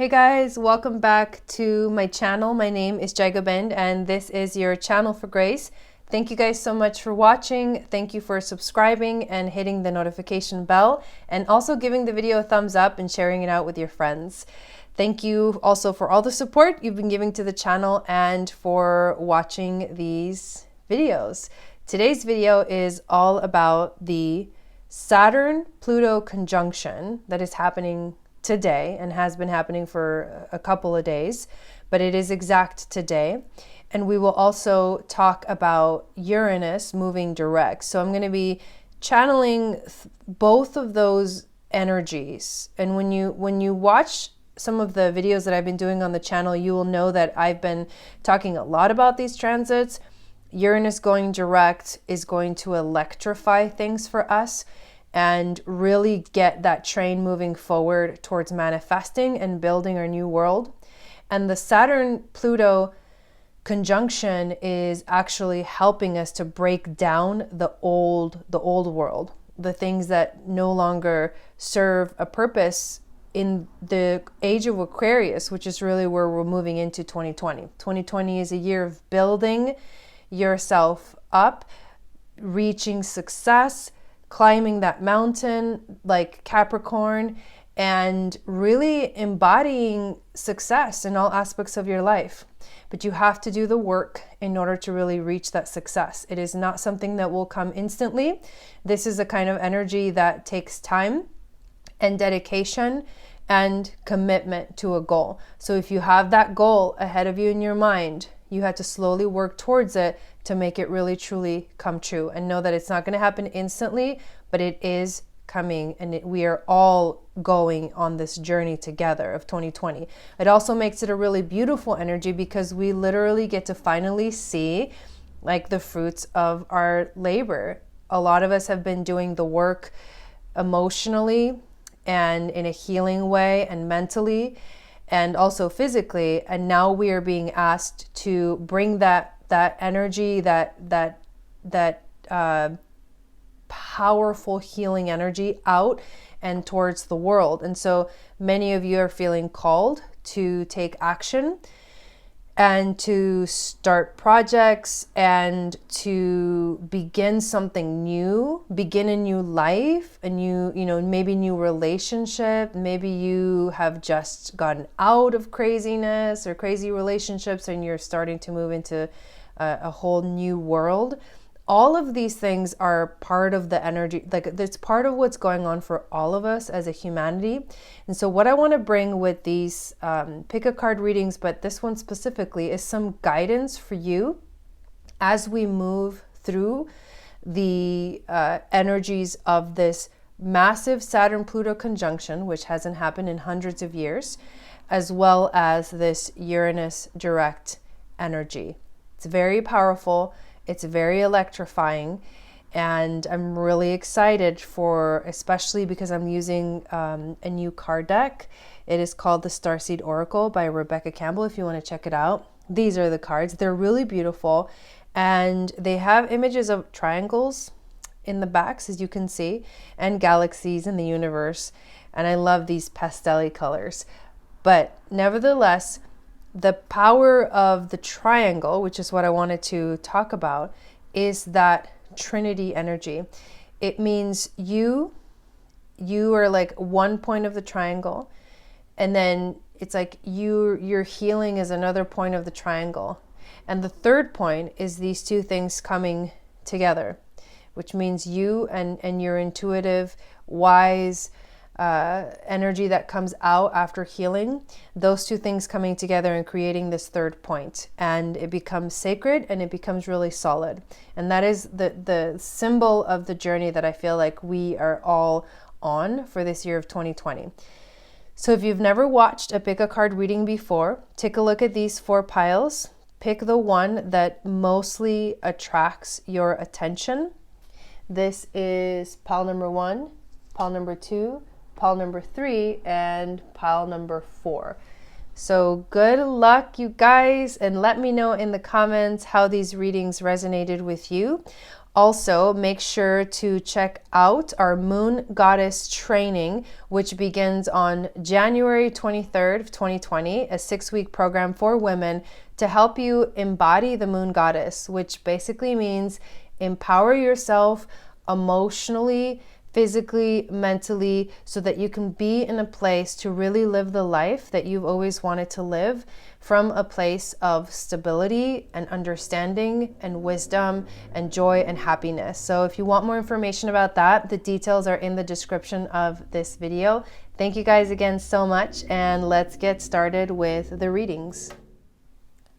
Hey guys, welcome back to my channel. My name is Jaiga Bend and this is your channel for grace. Thank you guys so much for watching. Thank you for subscribing and hitting the notification bell and also giving the video a thumbs up and sharing it out with your friends. Thank you also for all the support you've been giving to the channel and for watching these videos. Today's video is all about the Saturn-Pluto conjunction that is happening today and has been happening for a couple of days, but it is exact today. And we will also talk about Uranus moving direct. So I'm going to be channeling both of those energies. And when you watch some of the videos that I've been doing on the channel, you will know that I've been talking a lot about these transits. Uranus going direct is going to electrify things for us and really get that train moving forward towards manifesting and building our new world. And the Saturn-Pluto conjunction is actually helping us to break down the old world, the things that no longer serve a purpose in the age of Aquarius, which is really where we're moving into 2020. 2020 is a year of building yourself up, reaching success, climbing that mountain like Capricorn, and really embodying success in all aspects of your life. But you have to do the work in order to really reach that success. It is not something that will come instantly. This is a kind of energy that takes time and dedication and commitment to a goal. So if you have that goal ahead of you in your mind, you have to slowly work towards it to make it really truly come true, and know that it's not going to happen instantly, but it is coming, and we are all going on this journey together of 2020. It also makes it a really beautiful energy because we literally get to finally see like the fruits of our labor. A lot of us have been doing the work emotionally and in a healing way and mentally and also physically, and now we are being asked to bring that energy, that powerful healing energy out and towards the world. And so many of you are feeling called to take action and to start projects and to begin something new, begin a new life, a new, maybe new relationship. Maybe you have just gotten out of craziness or crazy relationships and you're starting to move into a whole new world. All of these things are part of the energy, like it's part of what's going on for all of us as a humanity. And so what I want to bring with these pick a card readings, but this one specifically, is some guidance for you as we move through the energies of this massive Saturn-Pluto conjunction, which hasn't happened in hundreds of years, as well as this Uranus direct energy. It's very powerful. It's very electrifying, and I'm really excited for, especially because I'm using a new card deck. It is called the Starseed Oracle by Rebecca Campbell, if you want to check it out. These are the cards. They're really beautiful, and they have images of triangles in the backs, as you can see, and galaxies in the universe, and I love these pastel colors. But nevertheless, the power of the triangle, which is what I wanted to talk about, is that Trinity energy. It means you are like one point of the triangle, and then it's like your healing is another point of the triangle. And the third point is these two things coming together, which means you and your intuitive, wise, energy that comes out after healing, those two things coming together and creating this third point, and it becomes sacred and it becomes really solid. And that is the symbol of the journey that I feel like we are all on for this year of 2020. So if you've never watched a pick a card reading before, take a look at these 4 piles. Pick the one that mostly attracts your attention. This is pile number 1, pile number 2, pile number 3, and pile number 4. So good luck, you guys, and let me know in the comments how these readings resonated with you. Also, make sure to check out our Moon Goddess training, which begins on January 23rd of 2020, a 6-week program for women to help you embody the Moon Goddess, which basically means empower yourself emotionally, physically, mentally, so that you can be in a place to really live the life that you've always wanted to live from a place of stability and understanding and wisdom and joy and happiness. So if you want more information about that, the details are in the description of this video. Thank you guys again so much, and let's get started with the readings.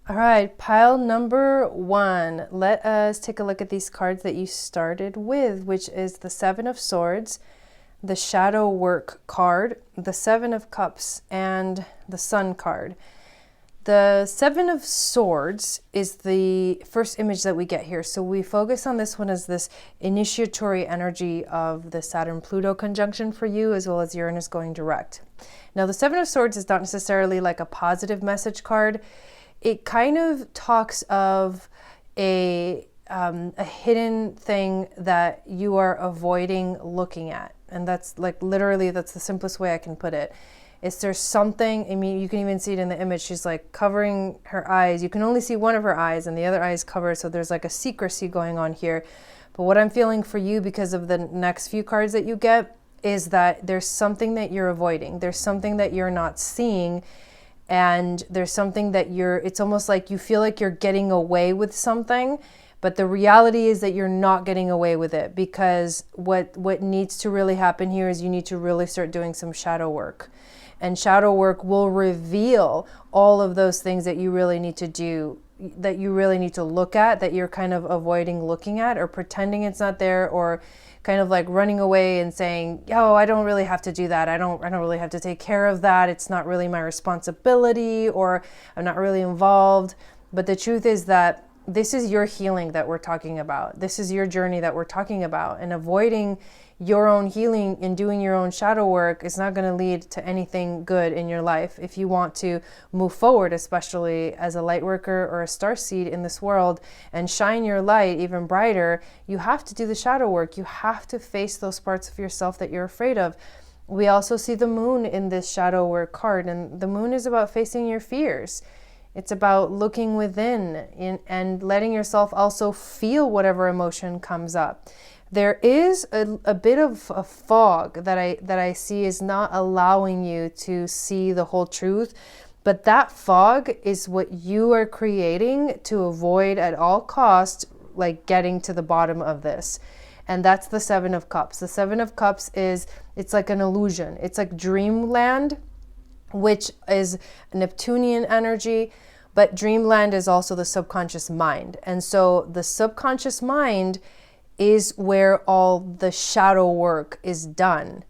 All right, pile number 1. Let us take a look at these cards that you started with, which is the 7 of Swords, the Shadow Work card, the 7 of Cups, and the Sun card. The 7 of Swords is the first image that we get here. So we focus on this one as this initiatory energy of the Saturn-Pluto conjunction for you, as well as Uranus going direct. Now, the 7 of Swords is not necessarily like a positive message card. It kind of talks of a hidden thing that you are avoiding looking at. And that's like literally, that's the simplest way I can put it. Is there something, I mean, you can even see it in the image. She's like covering her eyes. You can only see one of her eyes and the other eye is covered. So there's like a secrecy going on here. But what I'm feeling for you, because of the next few cards that you get, is that there's something that you're avoiding. There's something that you're not seeing. And there's something that it's almost like you feel like you're getting away with something, but the reality is that you're not getting away with it, because what needs to really happen here is you need to really start doing some shadow work. And shadow work will reveal all of those things that you really need to do, that you really need to look at, that you're kind of avoiding looking at or pretending it's not there, or kind of like running away and saying, "Oh, I don't really have to do that. I don't really have to take care of that. It's not really my responsibility, or I'm not really involved." But the truth is that this is your healing that we're talking about. This is your journey that we're talking about. And avoiding your own healing and doing your own shadow work is not going to lead to anything good in your life. If you want to move forward, especially as a light worker or a starseed in this world, and shine your light even brighter, you have to do the shadow work. You have to face those parts of yourself that you're afraid of. We also see the moon in this shadow work card, and the moon is about facing your fears. It's about looking within and letting yourself also feel whatever emotion comes up. There is a bit of a fog that I see is not allowing you to see the whole truth, but that fog is what you are creating to avoid at all costs, like getting to the bottom of this. And that's the 7 of Cups. The 7 of Cups it's like an illusion. It's like dreamland, which is Neptunian energy, but dreamland is also the subconscious mind. And so the subconscious mind is where all the shadow work is done.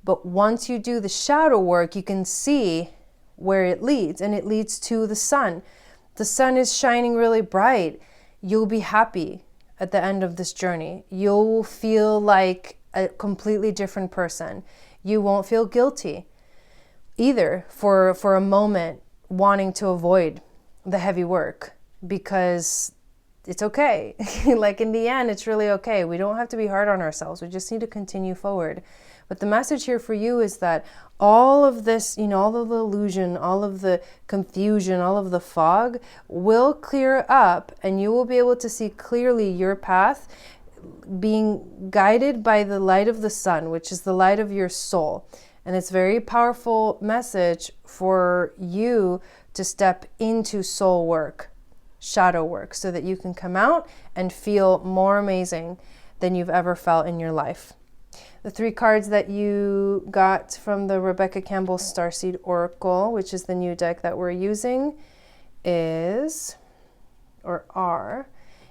But once you do the shadow work, you can see where it leads, and it leads to the sun. The sun is shining really bright. You'll be happy at the end of this journey. You'll feel like a completely different person. You won't feel guilty either for a moment wanting to avoid the heavy work, because it's okay. Like in the end, it's really okay. We don't have to be hard on ourselves. We just need to continue forward. But the message here for you is that all of this, all of the illusion, all of the confusion, all of the fog will clear up, and you will be able to see clearly your path, being guided by the light of the sun, which is the light of your soul. And it's a very powerful message for you to step into soul work, shadow work, so that you can come out and feel more amazing than you've ever felt in your life. The 3 cards that you got from the Rebecca Campbell Starseed Oracle, which is the new deck that we're using, are,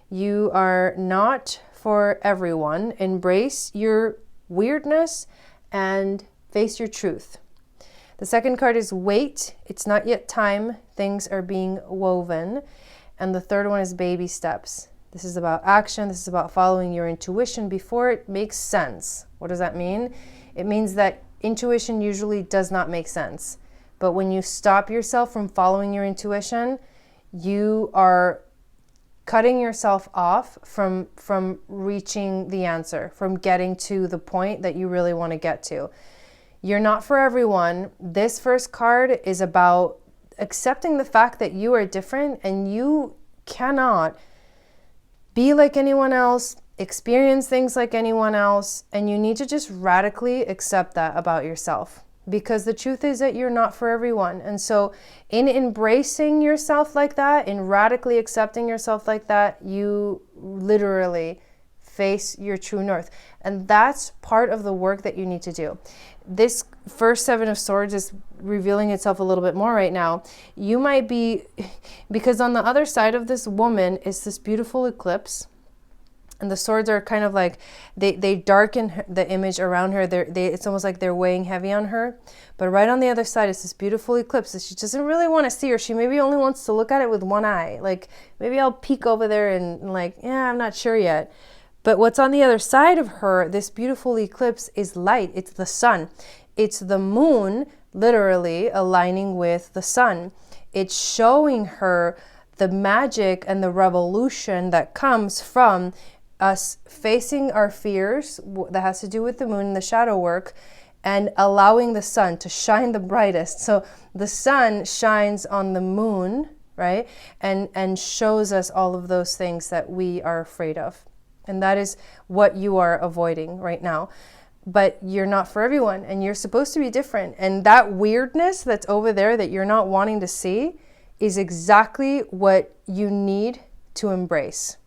you are not for everyone. Embrace your weirdness and face your truth. The second card is wait. It's not yet time. Things are being woven. And the third one is baby steps. This is about action. This is about following your intuition before it makes sense. What does that mean? It means that intuition usually does not make sense. But when you stop yourself from following your intuition, you are cutting yourself off from reaching the answer, from getting to the point that you really want to get to. You're not for everyone. This first card is about accepting the fact that you are different and you cannot be like anyone else, experience things like anyone else, and you need to just radically accept that about yourself. Because the truth is that you're not for everyone. And so in embracing yourself like that, in radically accepting yourself like that, you literally face your true north. And that's part of the work that you need to do. This first Seven of Swords is revealing itself a little bit more right now. You might be, because on the other side of this woman is this beautiful eclipse. And the swords are kind of like, they darken the image around her. It's almost like they're weighing heavy on her. But right on the other side is this beautiful eclipse that she doesn't really want to see, or she maybe only wants to look at it with one eye. Like, maybe I'll peek over there and like, yeah, I'm not sure yet. But what's on the other side of her, this beautiful eclipse, is light. It's the sun. It's the moon literally aligning with the sun. It's showing her the magic and the revolution that comes from us facing our fears, that has to do with the moon and the shadow work, and allowing the sun to shine the brightest. So the sun shines on the moon, right? And shows us all of those things that we are afraid of. And that is what you are avoiding right now. But you're not for everyone, and you're supposed to be different. And that weirdness that's over there that you're not wanting to see is exactly what you need to embrace.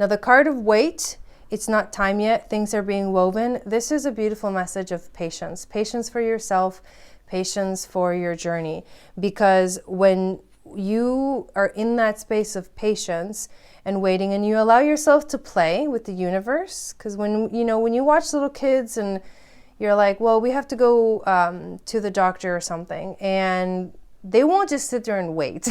Now, the card of wait, it's not time yet. Things are being woven. This is a beautiful message of patience. Patience for yourself, patience for your journey. Because when you are in that space of patience and waiting, and you allow yourself to play with the universe, because when you watch little kids and you're like, well, we have to go to the doctor or something, and they won't just sit there and wait.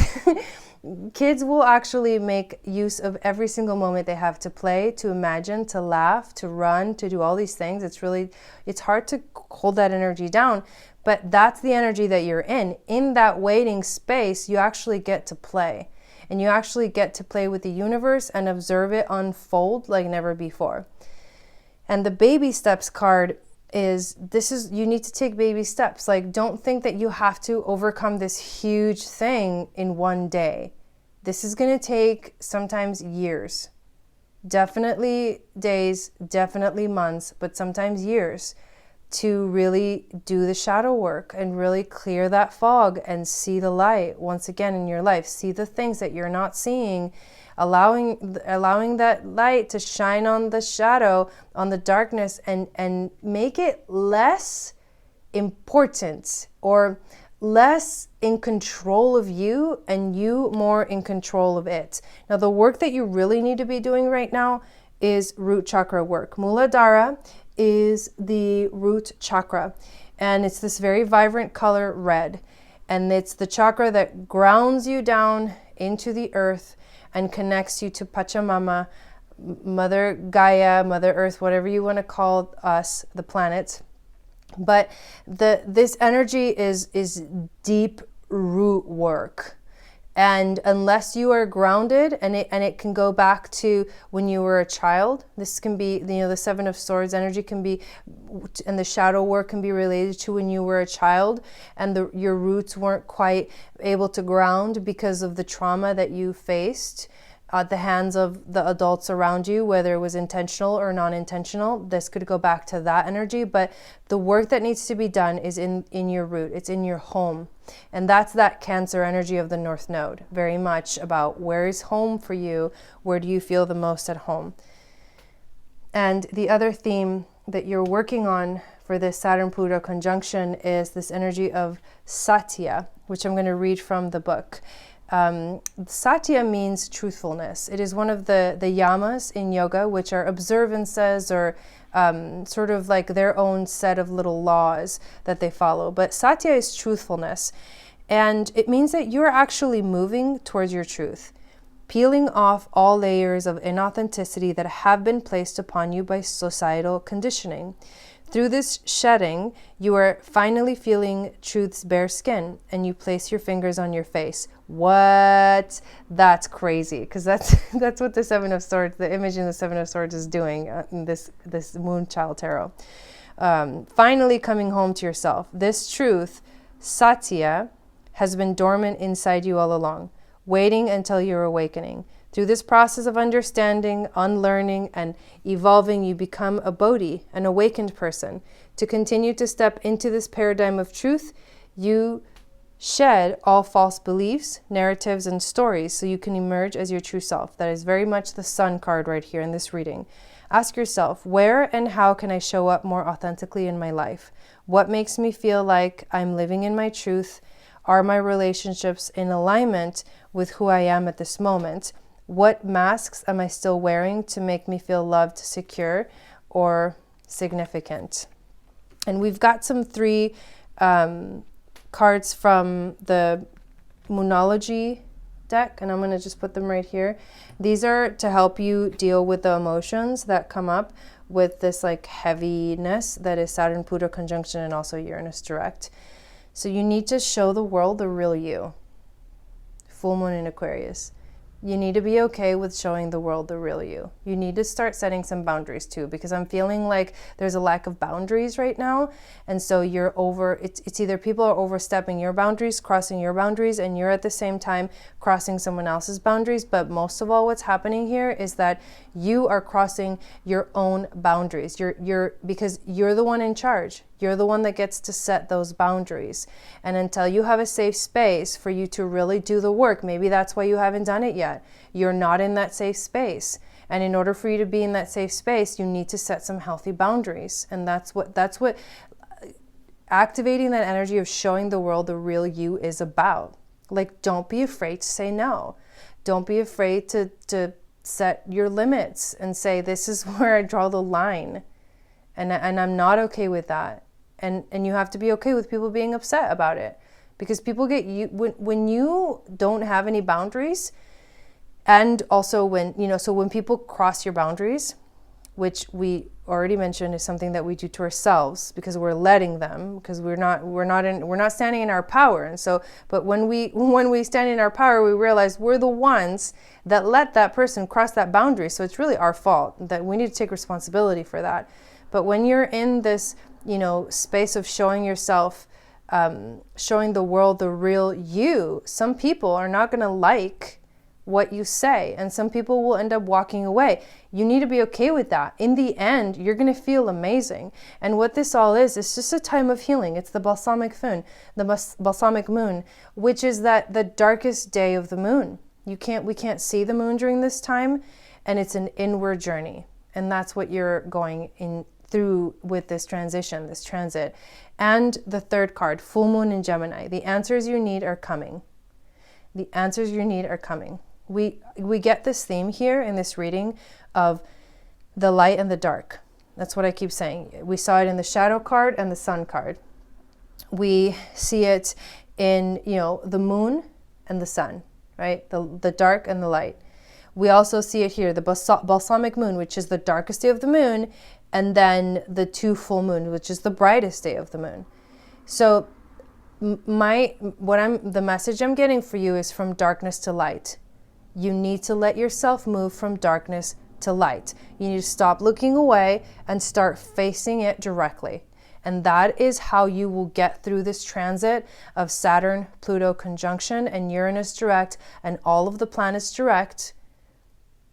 Kids will actually make use of every single moment they have to play, to imagine, to laugh, to run, to do all these things. It's hard to hold that energy down, but that's the energy that you're in. In that waiting space, you actually get to play, and you actually get to play with the universe and observe it unfold like never before. And the baby steps card is you need to take baby steps. Like, don't think that you have to overcome this huge thing in one day. This is going to take sometimes years, definitely days, definitely months, but sometimes years to really do the shadow work and really clear that fog and see the light once again in your life. See the things that you're not seeing, allowing that light to shine on the shadow, on the darkness, and make it less important or less in control of you, and you more in control of it. Now, the work that you really need to be doing right now is root chakra work. Muladhara is the root chakra, and it's this very vibrant color, red, and it's the chakra that grounds you down into the earth and connects you to Pachamama, Mother Gaia, Mother Earth, whatever you want to call us, the planet. But this energy is deep root work. And unless you are grounded, and it can go back to when you were a child. This can be, the Seven of Swords energy can be, and the shadow work can be related to when you were a child and your roots weren't quite able to ground because of the trauma that you faced at the hands of the adults around you, whether it was intentional or non-intentional. This could go back to that energy, but the work that needs to be done is in your root. It's in your home. And that's that Cancer energy of the North Node, very much about where is home for you, where do you feel the most at home. And the other theme that you're working on for this Saturn-Pluto conjunction is this energy of Satya, which I'm going to read from the book. Satya means truthfulness. It is one of the yamas in yoga, which are observances or sort of like their own set of little laws that they follow. But Satya is truthfulness. And it means that you're actually moving towards your truth, peeling off all layers of inauthenticity that have been placed upon you by societal conditioning. Through this shedding, you are finally feeling truth's bare skin, and you place your fingers on your face. What? That's crazy, because that's what the Seven of Swords, the image in the Seven of Swords is doing in this Moon Child Tarot. Finally coming home to yourself. This truth, Satya, has been dormant inside you all along, waiting until your awakening. Through this process of understanding, unlearning, and evolving, you become a Bodhi, an awakened person. To continue to step into this paradigm of truth, you shed all false beliefs, narratives, and stories so you can emerge as your true self. That is very much the Sun card right here in this reading. Ask yourself, where and how can I show up more authentically in my life? What makes me feel like I'm living in my truth? Are my relationships in alignment with who I am at this moment? What masks am I still wearing to make me feel loved, secure, or significant? And we've got some 3 cards from the Moonology deck, and I'm going to just put them right here. These are to help you deal with the emotions that come up with this like heaviness that is Saturn, Pluto conjunction, and also Uranus direct. So you need to show the world the real you. Full moon in Aquarius. You need to be okay with showing the world the real you. You need to start setting some boundaries too, because I'm feeling like there's a lack of boundaries right now. And so you're it's either people are overstepping your boundaries, crossing your boundaries, and you're at the same time crossing someone else's boundaries. But most of all, what's happening here is that you are crossing your own boundaries. Because you're the one in charge. You're the one that gets to set those boundaries. And until you have a safe space for you to really do the work, maybe that's why you haven't done it yet. You're not in that safe space. And in order for you to be in that safe space, you need to set some healthy boundaries. And that's what activating that energy of showing the world the real you is about. Like, don't be afraid to say no. Don't be afraid to set your limits and say, this is where I draw the line. And I'm not okay with that. And you have to be okay with people being upset about it, because people get you when you don't have any boundaries. And also when people cross your boundaries, which we already mentioned is something that we do to ourselves because we're letting them, because we're not standing in our power. And so, but when we stand in our power, we realize we're the ones that let that person cross that boundary. So it's really our fault, that we need to take responsibility for that. But when you're in this, space of showing yourself, showing the world the real you, some people are not going to like what you say, and some people will end up walking away. You need to be okay with that. In the end, you're going to feel amazing. And what this all is just a time of healing. It's the balsamic moon, which is that the darkest day of the moon. We can't see the moon during this time, and it's an inward journey. And that's what you're going in through with this transit. And the 3rd card, full moon in Gemini. The answers you need are coming. The answers you need are coming. We get this theme here in this reading of the light and the dark. That's what I keep saying. We saw it in the shadow card and the sun card. We see it in, the moon and the sun, right? The dark and the light. We also see it here, the balsamic moon, which is the darkest day of the moon, and then the 2 full moon, which is the brightest day of the moon. So the message I'm getting for you is from darkness to light. You need to let yourself move from darkness to light. You need to stop looking away and start facing it directly. And that is how you will get through this transit of Saturn, Pluto conjunction, and Uranus direct, and all of the planets direct,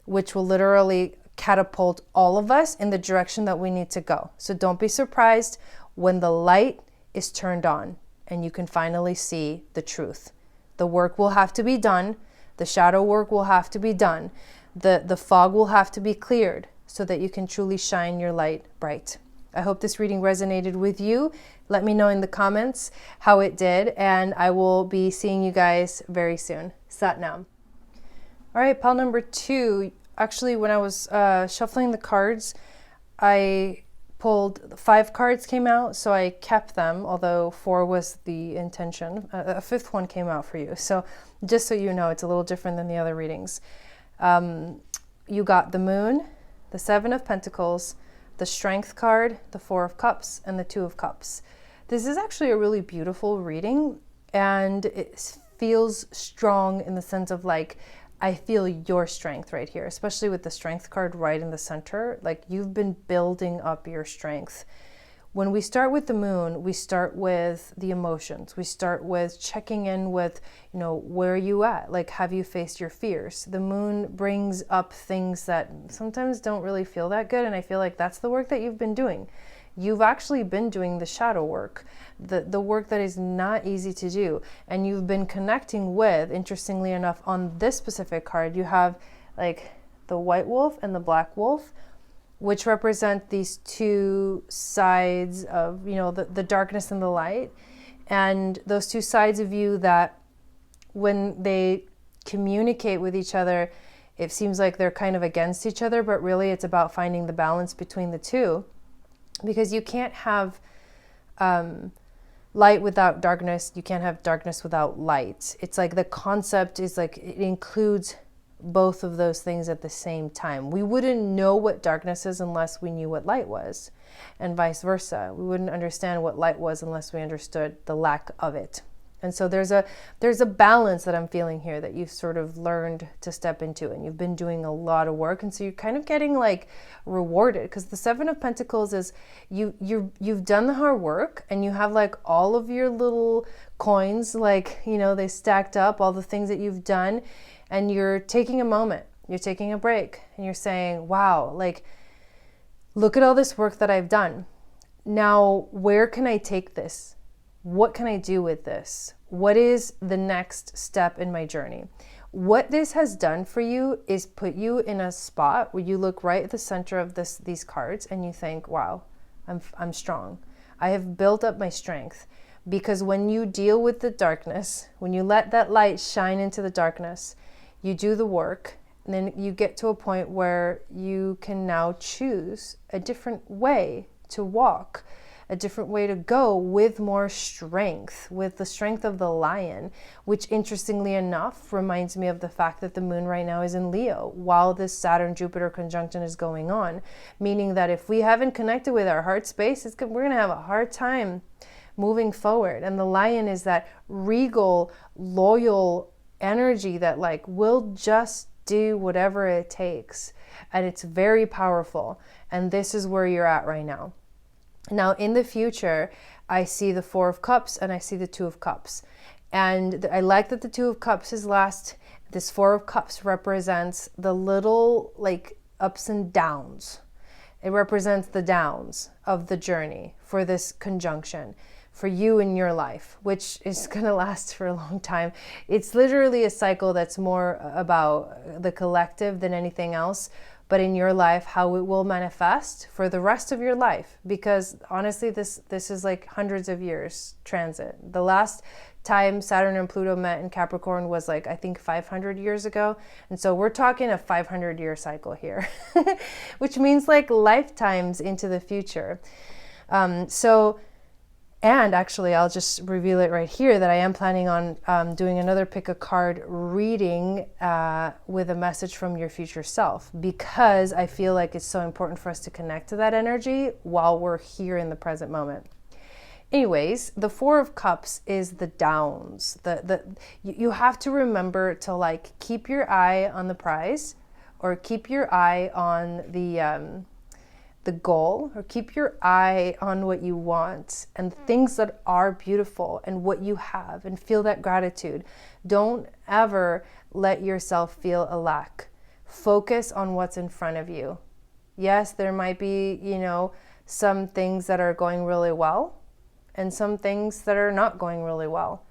which will literally catapult all of us in the direction that we need to go. So don't be surprised when the light is turned on and you can finally see the truth. The work will have to be done. The shadow work will have to be done. The fog will have to be cleared so that you can truly shine your light bright. I hope this reading resonated with you. Let me know in the comments how it did, and I will be seeing you guys very soon. Sat Nam. All right, pile number 2. Actually, when I was shuffling the cards, I pulled 5 cards came out, so I kept them, although 4 was the intention. A 5th one came out for you. So just so you know, it's a little different than the other readings. You got the moon, the 7 of Pentacles, the Strength card, the Four of Cups, and the Two of Cups. This is actually a really beautiful reading, and it feels strong in the sense of like, I feel your strength right here, especially with the Strength card right in the center. Like, you've been building up your strength. When we start with the moon, we start with the emotions. We start with checking in with, where are you at? Like, have you faced your fears? The moon brings up things that sometimes don't really feel that good. And I feel like that's the work that you've been doing. You've actually been doing the shadow work, the work that is not easy to do. And you've been connecting with, interestingly enough, on this specific card, you have like the white wolf and the black wolf, which represent these two sides of, the darkness and the light. And those two sides of you that when they communicate with each other, it seems like they're kind of against each other, but really it's about finding the balance between the two. Because you can't have light without darkness. You can't have darkness without light. It's like the concept is like, it includes both of those things at the same time. We wouldn't know what darkness is unless we knew what light was, and vice versa. We wouldn't understand what light was unless we understood the lack of it. And so there's a balance that I'm feeling here that you've sort of learned to step into, and you've been doing a lot of work, and so you're kind of getting like rewarded, because the Seven of Pentacles is you've done the hard work, and you have like all of your little coins, like they stacked up, all the things that you've done. And you're taking a moment, you're taking a break, and you're saying, wow, like, look at all this work that I've done. Now, where can I take this? What can I do with this? What is the next step in my journey? What this has done for you is put you in a spot where you look right at the center of these cards and you think, wow, I'm strong. I have built up my strength. Because when you deal with the darkness, when you let that light shine into the darkness, you do the work, and then you get to a point where you can now choose a different way to walk, a different way to go with more strength, with the strength of the lion, which interestingly enough reminds me of the fact that the moon right now is in Leo while this Saturn-Jupiter conjunction is going on, meaning that if we haven't connected with our heart space, we're going to have a hard time moving forward. And the lion is that regal, loyal energy that like will just do whatever it takes, and it's very powerful. And this is where you're at right now. Now in the future, I see the Four of Cups and I see the Two of Cups, and I like that the Two of Cups is last. This Four of Cups represents the little like ups and downs. It represents the downs of the journey for this conjunction, for you in your life, which is going to last for a long time. It's literally a cycle that's more about the collective than anything else, but in your life, how it will manifest for the rest of your life. Because honestly, this is like hundreds of years transit. The last time Saturn and Pluto met in Capricorn was like, I think 500 years ago. And so we're talking a 500-year cycle here, which means like lifetimes into the future. And actually, I'll just reveal it right here that I am planning on doing another pick a card reading with a message from your future self, because I feel like it's so important for us to connect to that energy while we're here in the present moment. Anyways, the Four of Cups is the downs. You have to remember to like keep your eye on the prize, or keep your eye on the goal, or keep your eye on what you want and things that are beautiful and what you have, and feel that gratitude. Don't ever let yourself feel a lack. Focus on what's in front of you. Yes, there might be, some things that are going really well and some things that are not going really well.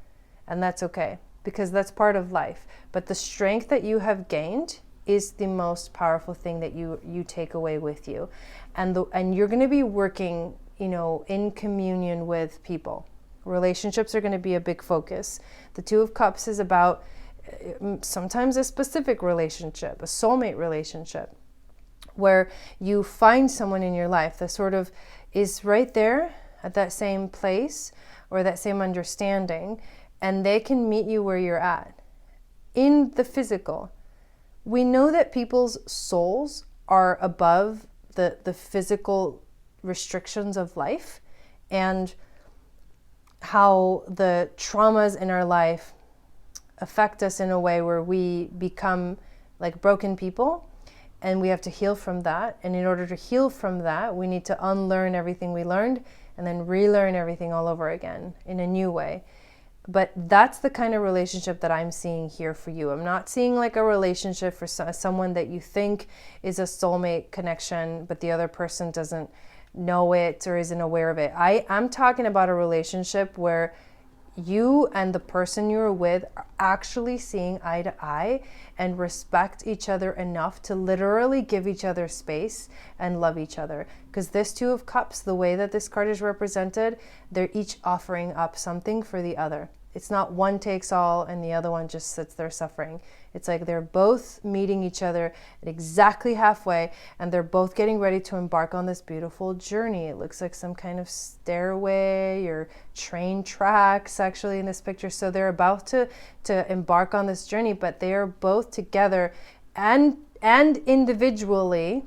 And that's okay, because that's part of life. But the strength that you have gained is the most powerful thing that you take away with you. And you're going to be working, in communion with people. Relationships are going to be a big focus. The Two of Cups is about sometimes a specific relationship, a soulmate relationship, where you find someone in your life that sort of is right there at that same place or that same understanding, and they can meet you where you're at in the physical. We know that people's souls are above the physical restrictions of life and how the traumas in our life affect us in a way where we become like broken people, and we have to heal from that. And in order to heal from that, we need to unlearn everything we learned and then relearn everything all over again in a new way. But that's the kind of relationship that I'm seeing here for you. I'm not seeing like a relationship for someone that you think is a soulmate connection, but the other person doesn't know it or isn't aware of it. I'm talking about a relationship where you and the person you're with are actually seeing eye to eye and respect each other enough to literally give each other space and love each other. Because this Two of Cups, the way that this card is represented, they're each offering up something for the other. It's not one takes all and the other one just sits there suffering. It's like they're both meeting each other at exactly halfway, and they're both getting ready to embark on this beautiful journey. It looks like some kind of stairway or train tracks actually in this picture. So they're about to embark on this journey, but they are both together and individually.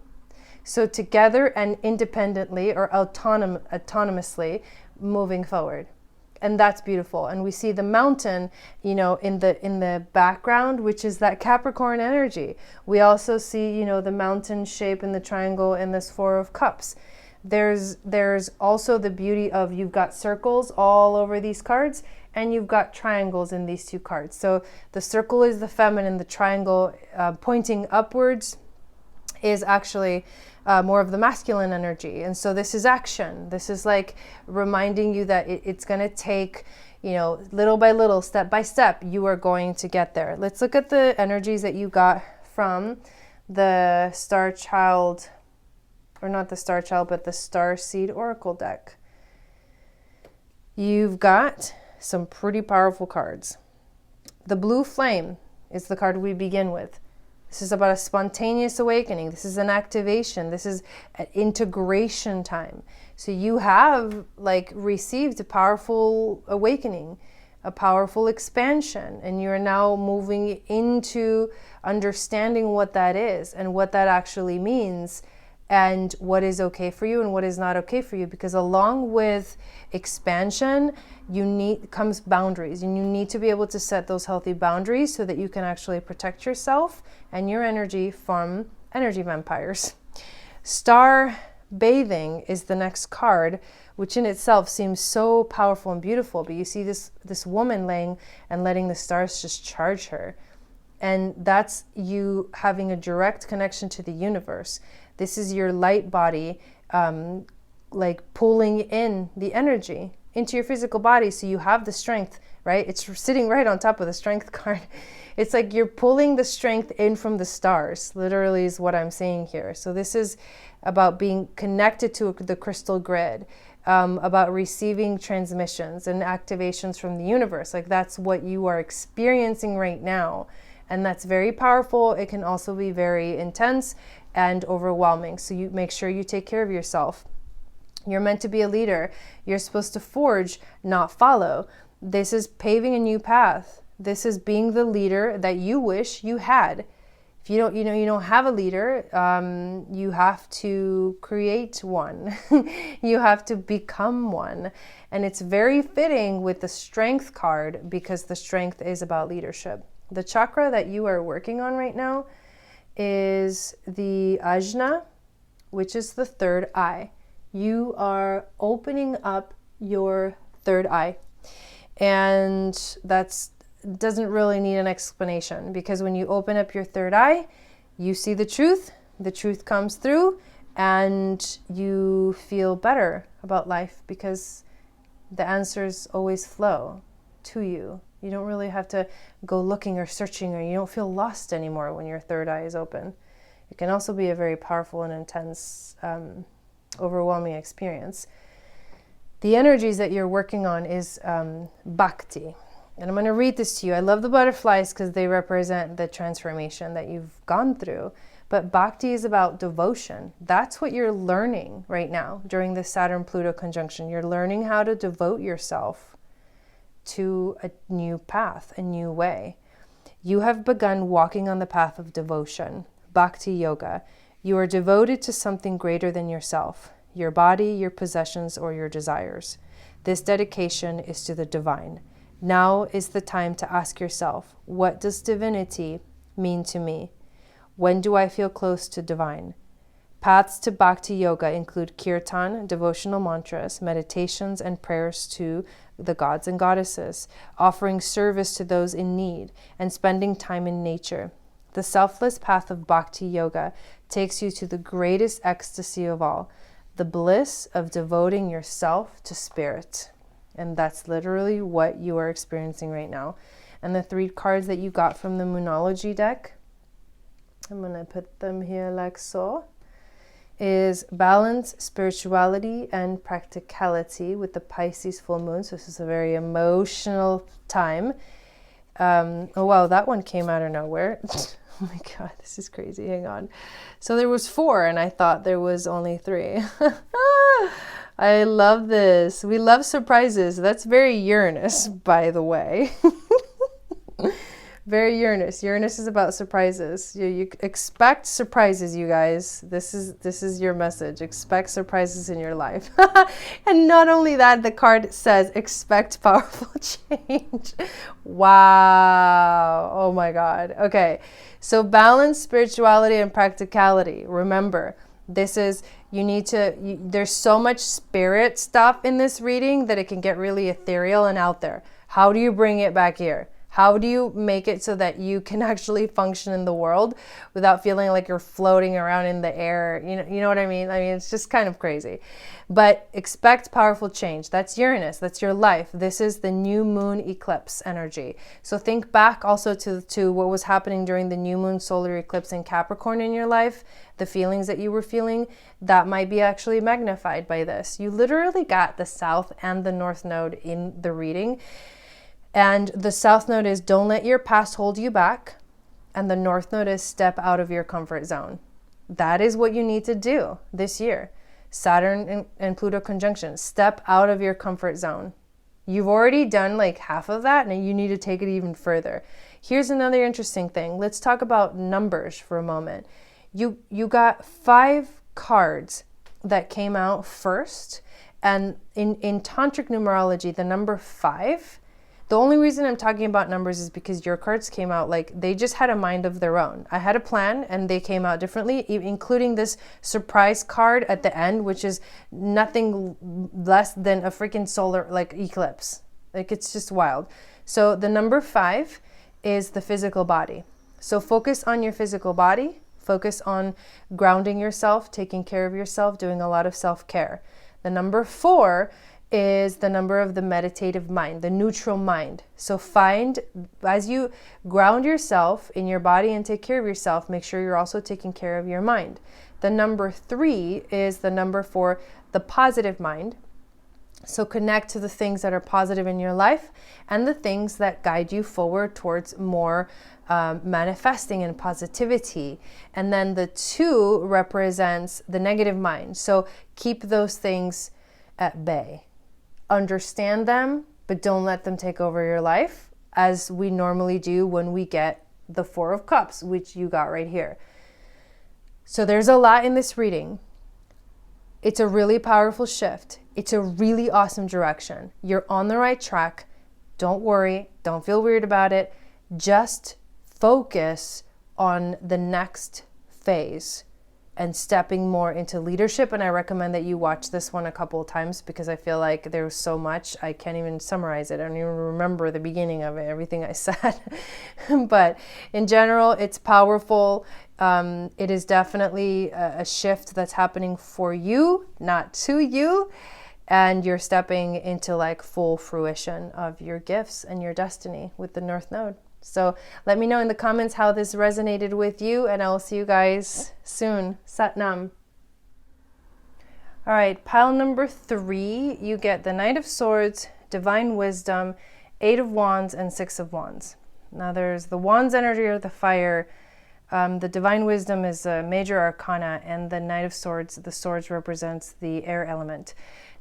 So together and independently or autonomously moving forward. And that's beautiful. And we see the mountain, in the background, which is that Capricorn energy. We also see, the mountain shape in the triangle in this Four of Cups. There's also the beauty of you've got circles all over these cards, and you've got triangles in these two cards. So the circle is the feminine, the triangle pointing upwards is actually more of the masculine energy. And so this is action. This is like reminding you that it's going to take, little by little, step by step, you are going to get there. Let's look at the energies that you got from the Star Child, or not the Star Child, but the Star Seed Oracle deck. You've got some pretty powerful cards. The Blue Flame is the card we begin with. This is about a spontaneous awakening. This is an activation. This is an integration time. So you have received a powerful awakening, a powerful expansion, and you're now moving into understanding what that is and what that actually means and what is okay for you and what is not okay for you. Because along with expansion, comes boundaries, and you need to be able to set those healthy boundaries so that you can actually protect yourself and your energy from energy vampires. Star Bathing is the next card, which in itself seems so powerful and beautiful, but you see this woman laying and letting the stars just charge her. And that's you having a direct connection to the universe. This is your light body pulling in the energy into your physical body, so you have the strength, right? It's sitting right on top of the strength card. It's like you're pulling the strength in from the stars, literally is what I'm saying here. So this is about being connected to the crystal grid, about receiving transmissions and activations from the universe. Like that's what you are experiencing right now. And that's very powerful. It can also be very intense and overwhelming. So you make sure you take care of yourself. You're meant to be a leader. You're supposed to forge, not follow. This is paving a new path. This is being the leader that you wish you had. If you don't have a leader, you have to create one. You have to become one. And it's very fitting with the Strength card, because the Strength is about leadership. The chakra that you are working on right now is the Ajna, which is the third eye. You are opening up your third eye. And that doesn't really need an explanation, because when you open up your third eye, you see the truth comes through, and you feel better about life because the answers always flow to you. You don't really have to go looking or searching, or you don't feel lost anymore when your third eye is open. It can also be a very powerful and intense, overwhelming experience. The energies that you're working on is Bhakti. And I'm going to read this to you. I love the butterflies because they represent the transformation that you've gone through. But Bhakti is about devotion. That's what you're learning right now during the Saturn-Pluto conjunction. You're learning how to devote yourself to a new path, a new way. You have begun walking on the path of devotion, Bhakti Yoga. You are devoted to something greater than yourself, your body, your possessions, or your desires. This dedication is to the divine. Now is the time to ask yourself, what does divinity mean to me? When do I feel close to divine? Paths to Bhakti Yoga include kirtan, devotional mantras, meditations, and prayers to the gods and goddesses, offering service to those in need, and spending time in nature. The selfless path of Bhakti Yoga takes you to the greatest ecstasy of all, the bliss of devoting yourself to spirit. And that's literally what you are experiencing right now. And the 3 cards that you got from the Moonology deck, I'm going to put them here like so, is balance, spirituality, and practicality with the Pisces full moon. So this is a very emotional time. Oh wow, that one came out of nowhere. Oh my God, this is crazy. Hang on. So there was 4 and I thought there was only 3. I love this. We love surprises. That's very Uranus, by the way. Very Uranus. Uranus is about surprises. You expect surprises, you guys. This is your message. Expect surprises in your life. And not only that, the card says expect powerful change. Wow. Oh my God. Okay. So balance, spirituality, and practicality. Remember, this is, there's so much spirit stuff in this reading that it can get really ethereal and out there. How do you bring it back here? How do you make it so that you can actually function in the world without feeling like you're floating around in the air? You know what I mean? I mean, it's just kind of crazy. But expect powerful change. That's Uranus. That's your life. This is the new moon eclipse energy. So think back also to what was happening during the new moon solar eclipse in Capricorn in your life. The feelings that you were feeling, that might be actually magnified by this. You literally got the South and the North Node in the reading. And the South Node is don't let your past hold you back. And the North Node is step out of your comfort zone. That is what you need to do this year. Saturn and Pluto conjunction. Step out of your comfort zone. You've already done like half of that and you need to take it even further. Here's another interesting thing. Let's talk about numbers for a moment. You got 5 cards that came out first. And in Tantric numerology, the number 5, the only reason I'm talking about numbers is because your cards came out like they just had a mind of their own. I had a plan and they came out differently, including this surprise card at the end, which is nothing less than a freaking solar like eclipse. Like it's just wild. So the number 5 is the physical body. So focus on your physical body. Focus on grounding yourself, taking care of yourself, doing a lot of self-care. The number 4 is the number of the meditative mind, the neutral mind. So find, as you ground yourself in your body and take care of yourself, make sure you're also taking care of your mind. The number 3 is the number for the positive mind. So connect to the things that are positive in your life and the things that guide you forward towards more manifesting and positivity. And then the 2 represents the negative mind. So keep those things at bay. Understand them, but don't let them take over your life, as we normally do when we get the 4 of Cups, which you got right here. So there's a lot in this reading. It's a really powerful shift. It's a really awesome direction. You're on the right track. Don't worry. Don't feel weird about it. Just focus on the next phase and stepping more into leadership. And I recommend that you watch this one a couple of times because I feel like there's so much. I can't even summarize it. I don't even remember the beginning of it, everything I said. But in general, it's powerful. It is definitely a shift that's happening for you, not to you. And you're stepping into like full fruition of your gifts and your destiny with the North Node. So let me know in the comments how this resonated with you, and I will see you guys soon. Sat Nam. All right, pile number 3, you get the Knight of Swords, Divine Wisdom, 8 of Wands, and 6 of Wands. Now there's the Wands energy or the fire. The Divine Wisdom is a major arcana, and the Knight of Swords, the swords represents the air element.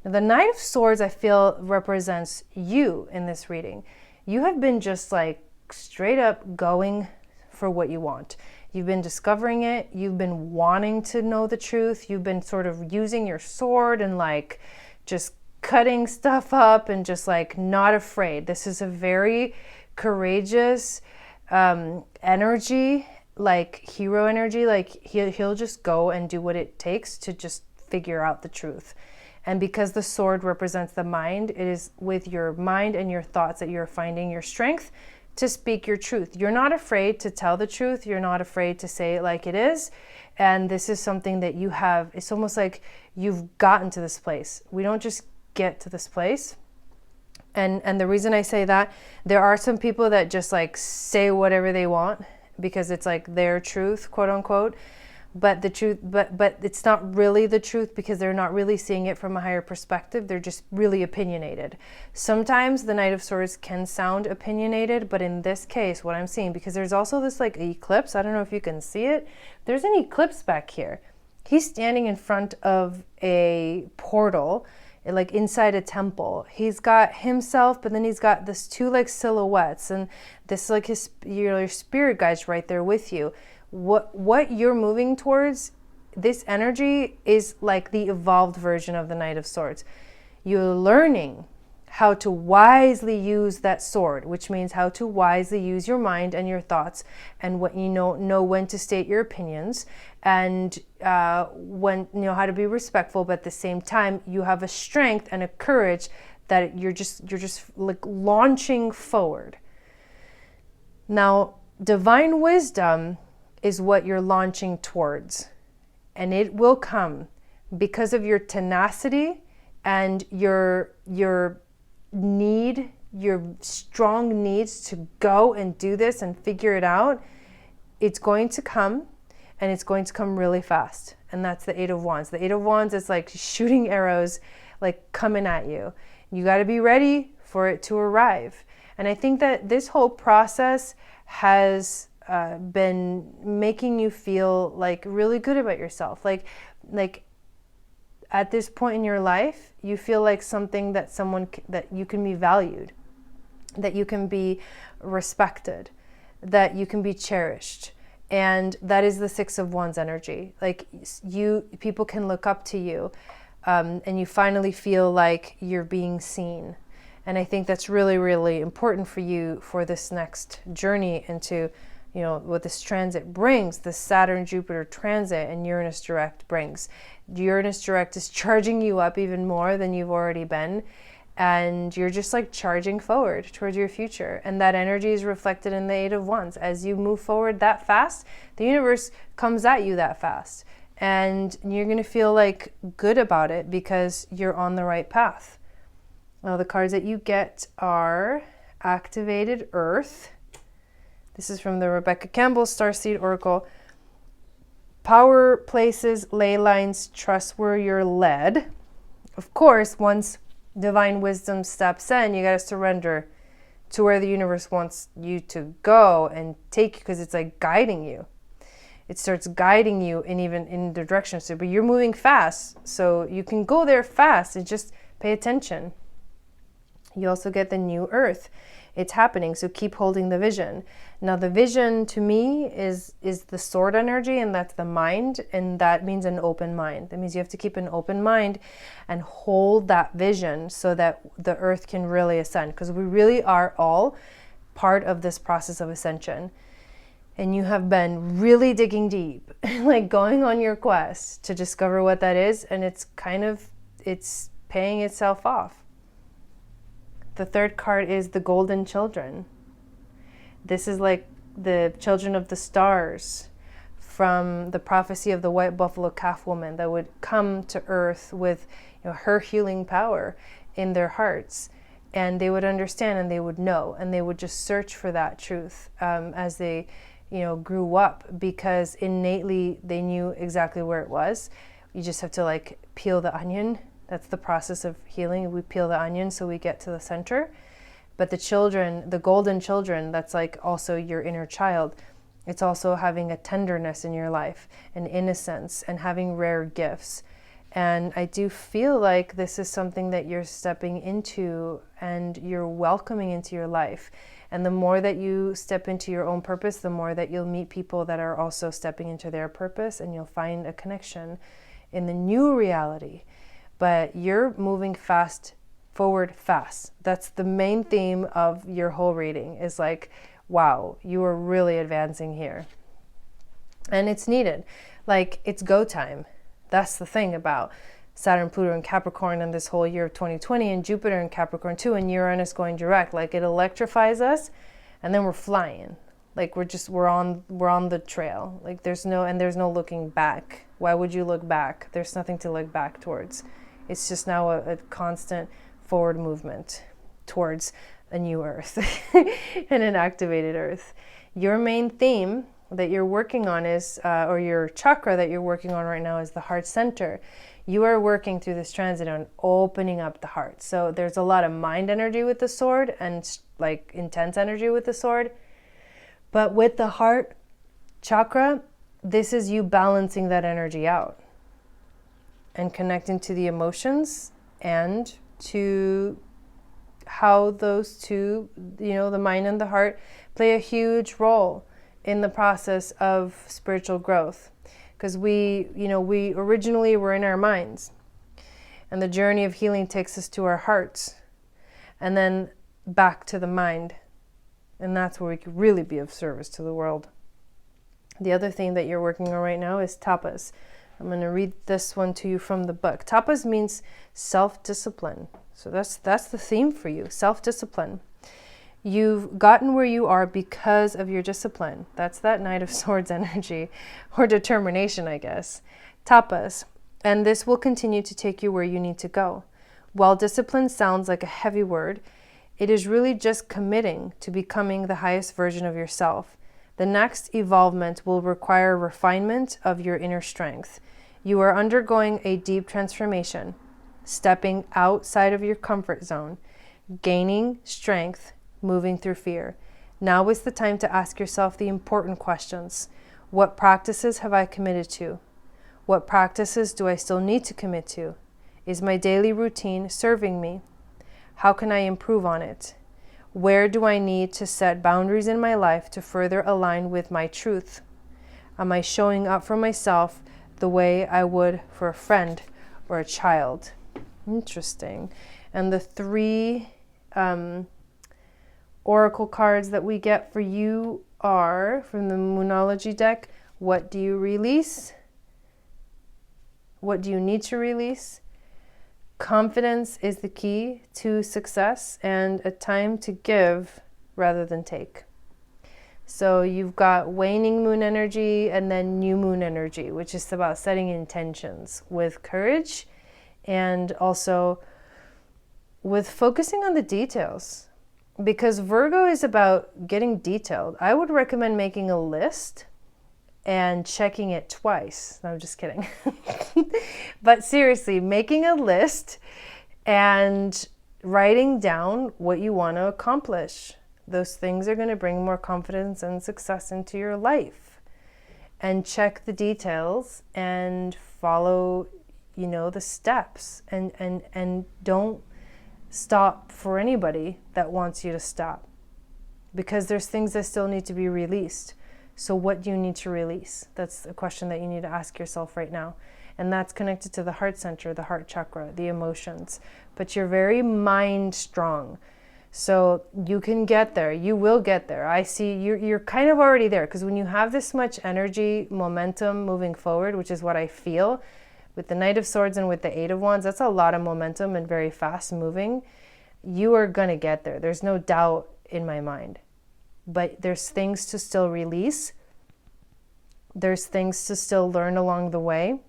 Now the Knight of Swords, I feel, represents you in this reading. You have been just like straight up going for what you want. You've been discovering it. You've been wanting to know the truth. You've been sort of using your sword and like just cutting stuff up and just like not afraid. This is a very courageous energy, like hero energy. Like he'll just go and do what it takes to just figure out the truth. And because the sword represents the mind, it is with your mind and your thoughts that you're finding your strength to speak your truth. You're not afraid to tell the truth. You're not afraid to say it like it is. And this is something that you have. It's almost like you've gotten to this place. We don't just get to this place. And the reason I say that, there are some people that just like say whatever they want because it's like their truth, quote unquote. But the truth, but it's not really the truth because they're not really seeing it from a higher perspective. They're just really opinionated. Sometimes the Knight of Swords can sound opinionated, but in this case, what I'm seeing, because there's also this like eclipse. I don't know if you can see it. There's an eclipse back here. He's standing in front of a portal, like inside a temple. He's got himself, but then he's got this two like silhouettes, and this like his your spirit guide's right there with you. What you're moving towards, this energy is like the evolved version of the Knight of Swords. You're learning how to wisely use that sword, which means how to wisely use your mind and your thoughts, and what you know when to state your opinions, and when you know how to be respectful, but at the same time you have a strength and a courage that you're just like launching forward. Now, divine wisdom is what you're launching towards, and it will come because of your tenacity and your strong needs to go and do this and figure it out. It's going to come, and it's going to come really fast. And that's the Eight of Wands. The Eight of Wands is like shooting arrows like coming at you. You got to be ready for it to arrive. And I think that this whole process has been making you feel like really good about yourself. Like at this point in your life, you feel like something that that you can be valued, that you can be respected, that you can be cherished. And that is the Six of Wands energy. Like people can look up to you, and you finally feel like you're being seen. And I think that's really, really important for you for this next journey into, you know, what this transit brings, the Saturn-Jupiter transit and Uranus direct brings. Uranus direct is charging you up even more than you've already been. And you're just like charging forward towards your future. And that energy is reflected in the Eight of Wands. As you move forward that fast, the universe comes at you that fast. And you're going to feel like good about it because you're on the right path. Now, the cards that you get are Activated Earth. This is from the Rebecca Campbell Starseed Oracle. Power, places, ley lines, trust where you're led. Of course, once divine wisdom steps in, you got to surrender to where the universe wants you to go and take, because it's like guiding you. It starts guiding you in the direction. So, but you're moving fast, so you can go there fast and just pay attention. You also get the new earth. It's happening, so keep holding the vision. Now, the vision to me is the sword energy, and that's the mind, and that means an open mind. That means you have to keep an open mind and hold that vision so that the earth can really ascend, because we really are all part of this process of ascension. And you have been really digging deep, like going on your quest to discover what that is, and it's paying itself off. The third card is the Golden Children. This is like the children of the stars from the prophecy of the white buffalo calf woman that would come to earth with, you know, her healing power in their hearts. And they would understand, and they would know, and they would just search for that truth as they, you know, grew up, because innately they knew exactly where it was. You just have to like peel the onion. That's the process of healing. We peel the onion so we get to the center. But the children, the golden children, that's like also your inner child. It's also having a tenderness in your life, an innocence, and having rare gifts. And I do feel like this is something that you're stepping into and you're welcoming into your life. And the more that you step into your own purpose, the more that you'll meet people that are also stepping into their purpose, and you'll find a connection in the new reality. But you're moving forward fast. That's the main theme of your whole reading, is like, wow, you are really advancing here. And it's needed. Like, it's go time. That's the thing about Saturn, Pluto, and Capricorn in this whole year of 2020, and Jupiter in Capricorn too, and Uranus going direct. Like, it electrifies us, and then we're flying. Like, we're on the trail. Like, there's no looking back. Why would you look back? There's nothing to look back towards. It's just now a constant forward movement towards a new earth and an activated earth. Your main theme that you're working on is, or your chakra that you're working on right now, is the heart center. You are working through this transit on opening up the heart. So there's a lot of mind energy with the sword, and like intense energy with the sword. But with the heart chakra, this is you balancing that energy out and connecting to the emotions and to how those two, the mind and the heart, play a huge role in the process of spiritual growth. Because we originally were in our minds, and the journey of healing takes us to our hearts and then back to the mind. And that's where we could really be of service to the world. The other thing that you're working on right now is tapas. I'm going to read this one to you from the book. Tapas means self-discipline. So that's the theme for you, self-discipline. You've gotten where you are because of your discipline. That's that Knight of Swords energy, or determination, I guess. Tapas. And this will continue to take you where you need to go. While discipline sounds like a heavy word, it is really just committing to becoming the highest version of yourself. The next evolvement will require refinement of your inner strength. You are undergoing a deep transformation, stepping outside of your comfort zone, gaining strength, moving through fear. Now is the time to ask yourself the important questions. What practices have I committed to? What practices do I still need to commit to? Is my daily routine serving me? How can I improve on it? Where do I need to set boundaries in my life to further align with my truth? Am I showing up for myself the way I would for a friend or a child? Interesting. And the three oracle cards that we get for you are, from the Moonology deck, what do you release? What do you need to release? Confidence is the key to success, and a time to give rather than take. So you've got waning moon energy and then new moon energy, which is about setting intentions with courage and also with focusing on the details. Because Virgo is about getting detailed. I would recommend making a list and checking it twice. No, I'm just kidding. But seriously, making a list and writing down what you want to accomplish. Those things are going to bring more confidence and success into your life. And check the details and follow, the steps. And don't stop for anybody that wants you to stop. Because there's things that still need to be released. So what do you need to release? That's a question that you need to ask yourself right now. And that's connected to the heart center, the heart chakra, the emotions. But you're very mind strong. So you can get there. You will get there. I see you're kind of already there, because when you have this much energy, momentum moving forward, which is what I feel with the Knight of Swords and with the Eight of Wands, that's a lot of momentum and very fast moving. You are going to get there. There's no doubt in my mind. But there's things to still release. There's things to still learn along the way.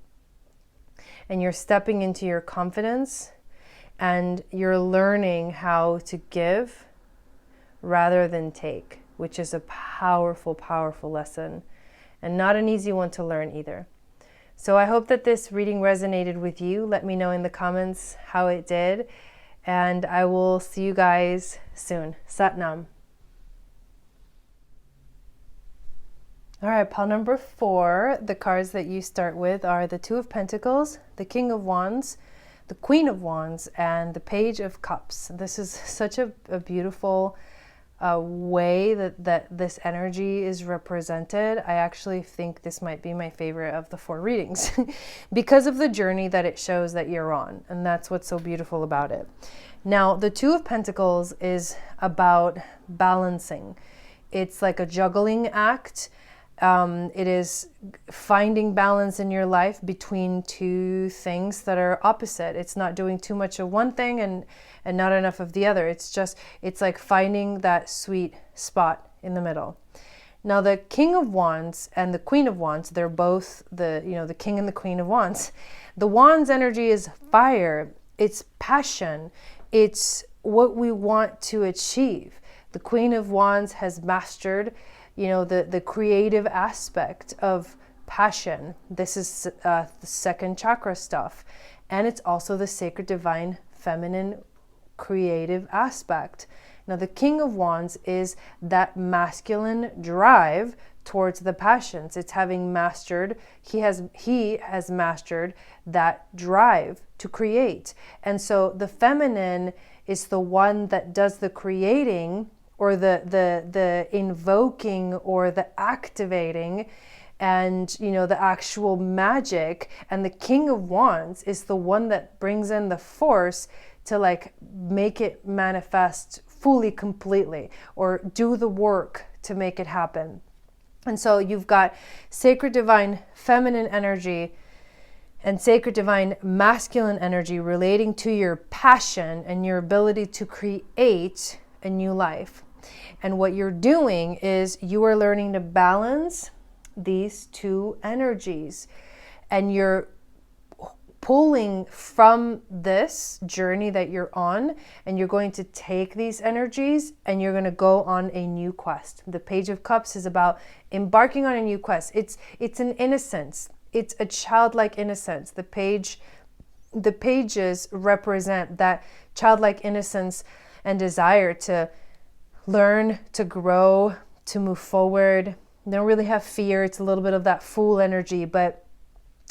And you're stepping into your confidence, and you're learning how to give rather than take, which is a powerful, powerful lesson, and not an easy one to learn either. So I hope that this reading resonated with you. Let me know in the comments how it did, and I will see you guys soon. Sat Nam. All right, pile number 4, the cards that you start with are the Two of Pentacles, the King of Wands, the Queen of Wands, and the Page of Cups. This is such a beautiful way that this energy is represented, I actually think this might be my favorite of the 4 readings because of the journey that it shows that you're on. And that's what's so beautiful about it. Now, the 2 of Pentacles is about balancing. It's like a juggling act. It is finding balance in your life between 2 things that are opposite. It's not doing too much of one thing and not enough of the other. It's like finding that sweet spot in the middle. Now, the King of Wands and the Queen of Wands, they're both the King and the Queen of Wands. The Wands energy is fire. It's passion. It's what we want to achieve. The Queen of Wands has mastered the creative aspect of passion. This is the 2nd chakra stuff. And it's also the sacred divine feminine creative aspect. Now, the King of Wands is that masculine drive towards the passions. It's having mastered, he has mastered that drive to create. And so the feminine is the one that does the creating, or the invoking, or the activating, and the actual magic. And the King of Wands is the one that brings in the force to like make it manifest fully, completely, or do the work to make it happen. And so you've got sacred divine feminine energy and sacred divine masculine energy relating to your passion and your ability to create a new life. And what you're doing is you are learning to balance these 2 energies, and you're pulling from this journey that you're on, and you're going to take these energies and you're going to go on a new quest. The Page of Cups is about embarking on a new quest. It's an innocence. It's a childlike innocence. The pages represent that childlike innocence and desire to learn, to grow, to move forward. They don't really have fear. It's a little bit of that fool energy, but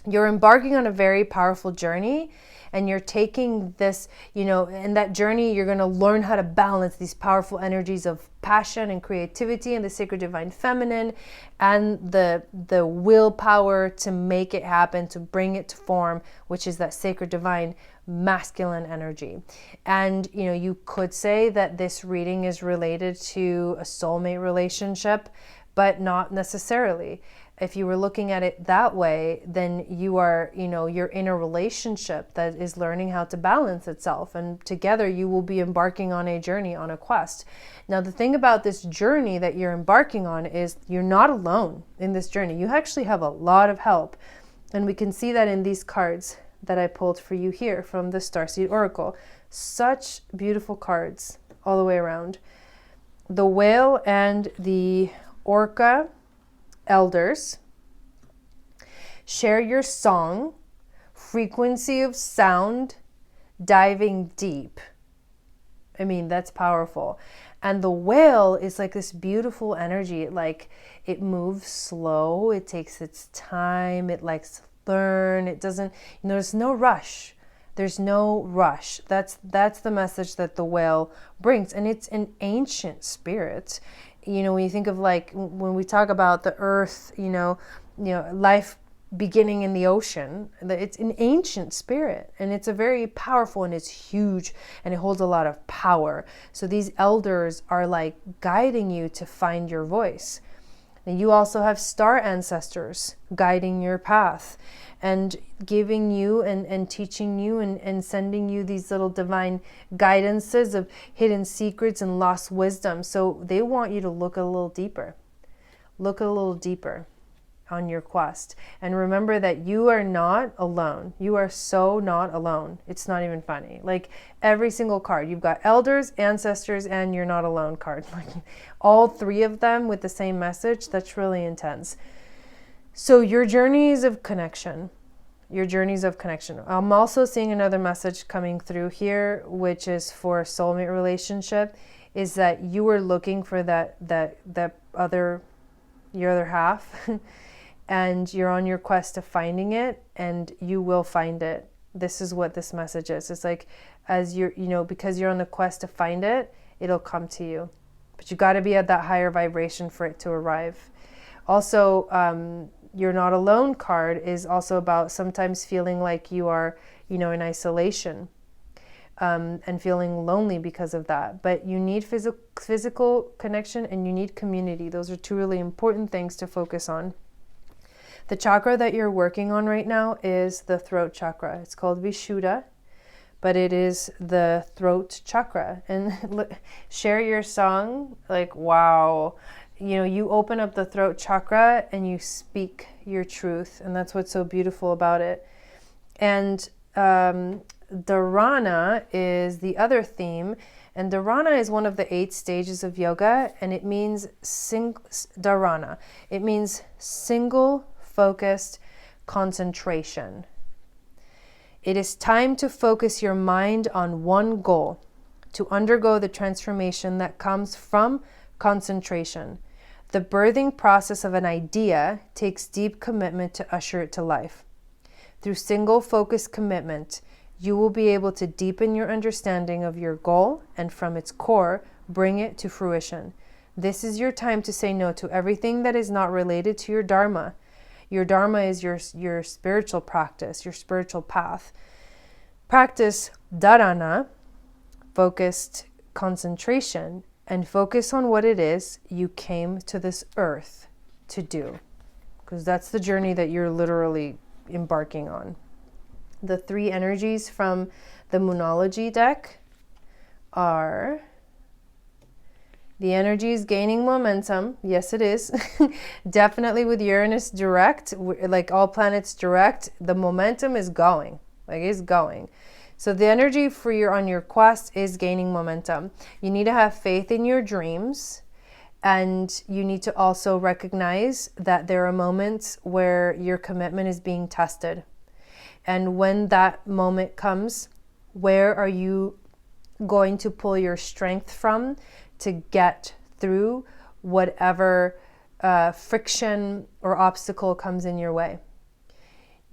you're embarking on a very powerful journey, and you're taking this, in that journey, you're going to learn how to balance these powerful energies of passion and creativity and the sacred divine feminine, and the willpower to make it happen, to bring it to form, which is that sacred divine masculine energy. And, you could say that this reading is related to a soulmate relationship, but not necessarily. If you were looking at it that way, then you're in a relationship that is learning how to balance itself, and together you will be embarking on a journey, on a quest. Now, the thing about this journey that you're embarking on is you're not alone in this journey. You actually have a lot of help, and we can see that in these cards that I pulled for you here from the Starseed Oracle. Such beautiful cards all the way around. The Whale and the Orca elders share your song, frequency of sound, diving deep. I mean, that's powerful. And the Whale is like this beautiful energy. It moves slow, it takes its time, it likes to learn, it doesn't, there's no rush. There's no rush. That's the message that the Whale brings. And it's an ancient spirit. When you think of when we talk about the earth, life beginning in the ocean, it's an ancient spirit, and it's a very powerful, and it's huge, and it holds a lot of power. So these elders are guiding you to find your voice. And you also have star ancestors guiding your path and giving you and teaching you and sending you these little divine guidances of hidden secrets and lost wisdom. So they want you to look a little deeper. Look a little deeper on your quest. And remember that you are not alone. You are so not alone. It's not even funny. Every single card, you've got elders, ancestors, and you're not alone card. All 3 of them with the same message. That's really intense. So your journeys of connection. Your journeys of connection. I'm also seeing another message coming through here, which is for a soulmate relationship, is that you are looking for your other half. And you're on your quest to finding it, and you will find it. This is what this message is. It's as you're, because you're on the quest to find it, it'll come to you. But you got to be at that higher vibration for it to arrive. Also, You're Not Alone card is also about sometimes feeling like you are, in isolation, and feeling lonely because of that. But you need physical connection and you need community. Those are two really important things to focus on. The chakra that you're working on right now is the throat chakra. It's called Vishuddha, but it is the throat chakra. And share your song, like, wow. You open up the throat chakra and you speak your truth. And that's what's so beautiful about it. And Dharana is the other theme. And Dharana is one of the 8 stages of yoga. And it means Dharana. It means single focused concentration. It is time to focus your mind on one goal, to undergo the transformation that comes from concentration. The birthing process of an idea takes deep commitment to usher it to life. Through single focused commitment, you will be able to deepen your understanding of your goal and from its core, bring it to fruition. This is your time to say no to everything that is not related to your Dharma. Your Dharma is your spiritual practice, your spiritual path. Practice Dharana, focused concentration, and focus on what it is you came to this earth to do. Because that's the journey that you're literally embarking on. The 3 energies from the Moonology deck are... The energy is gaining momentum. Yes, it is. Definitely with Uranus direct, like all planets direct, the momentum is going. Like it's going. So the energy for on your quest is gaining momentum. You need to have faith in your dreams. And you need to also recognize that there are moments where your commitment is being tested. And when that moment comes, where are you going to pull your strength from to get through whatever friction or obstacle comes in your way?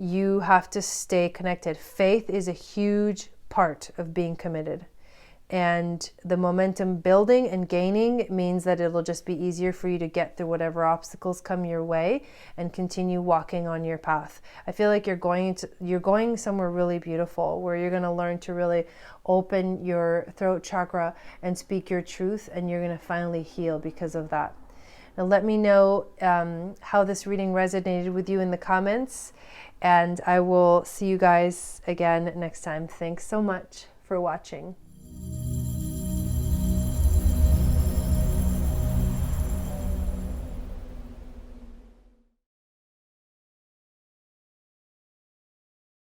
You have to stay connected. Faith is a huge part of being committed. And the momentum building and gaining means that it'll just be easier for you to get through whatever obstacles come your way and continue walking on your path. I feel like you're going somewhere really beautiful where you're going to learn to really open your throat chakra and speak your truth, and you're going to finally heal because of that. Now let me know how this reading resonated with you in the comments, and I will see you guys again next time. Thanks so much for watching.